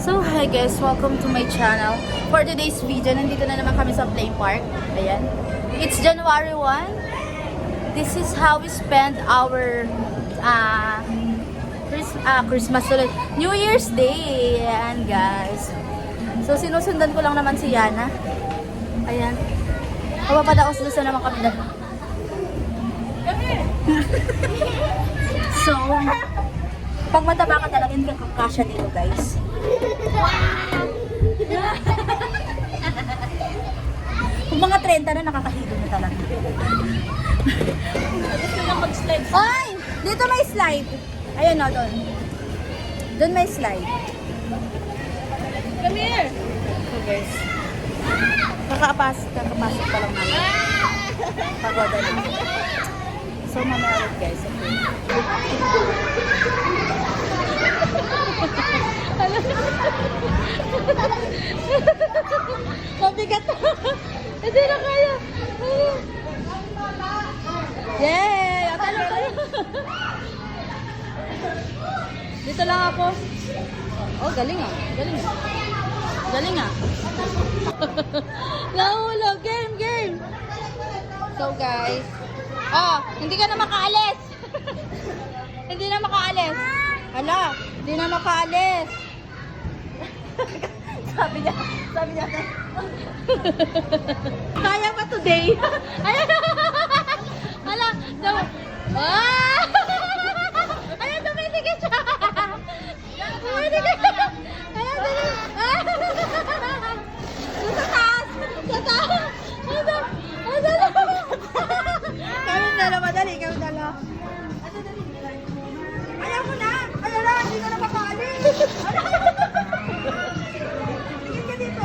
So hi guys, welcome to my channel. For today's video, nandito na naman kami sa Play Park. Ayan. It's January 1. This is how we spend our Christmas ulit. New Year's Day. Ayan guys. So sinusundan ko lang naman si Yana. Ayan. Papapadaos-dosa naman kami dahil. So, pag mataba ka talaga, hindi ka kakasya dito guys. Kung mga 30 na, nakakahilo na talaga. Gusto na mag-slide. Ay! Dito may slide. Ayun o, doon. Doon may slide. Come here! So guys, kakapasok pa lang namin. Pagoda na. So mamaya ulit guys. Okay. Mabigat. Hindi na kaya. Yay! Atalo. Dito lang ako. Oh, galing ah. Galing ah. Nahulog. Game. So guys. Oh, hindi ka na makaalis. Hindi na makaalis. Hala, hindi na makaalis. sabi niya. Kaya pa today. Ayan. Hala, so, ayan, tumitigil siya. Tumitigil. Ayan, sa taas. Kami dala, madali. Ayaw mo na. Ayaw na, hindi ka na makaalis. Tingin ka dito.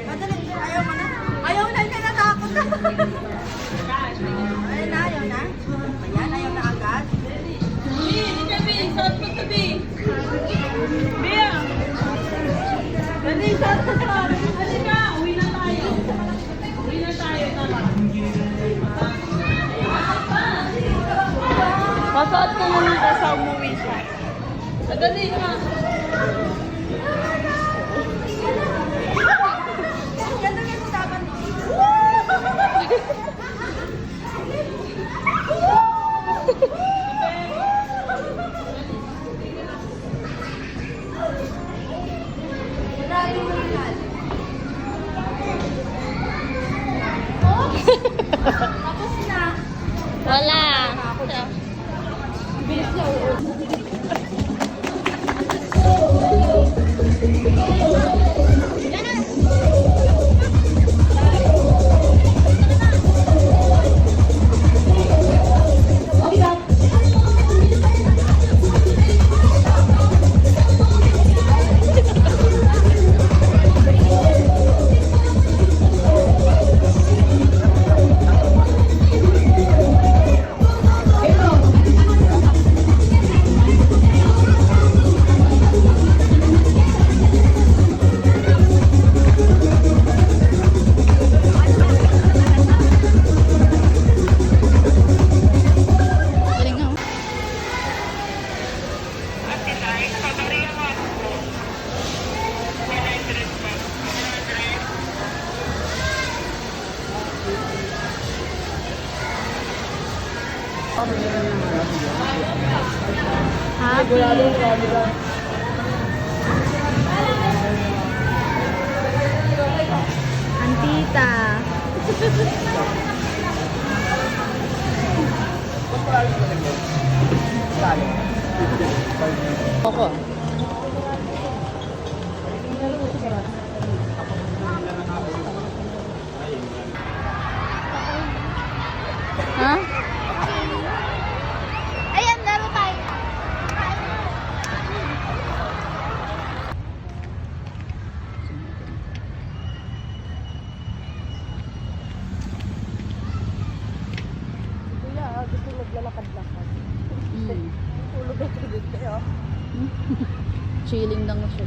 Madali, ayaw mo na. Ayaw na, hindi na takot na. Ayaw na. Ayan, ayaw na agad. Saan mo tabi? Bia! Dali, saan mo tabi? Halika, uwi na tayo. Masuot ko naman ka sa umuwi siya. Sadali ha. Ganda nga mo dapat. Tapos na. Wala. Bilis na. Happy. Antita. Ako. Ha? Ayan, laro tayo. Kuya, gusto maglalakad-lakad. Tulog kayo. Chilling lang siya.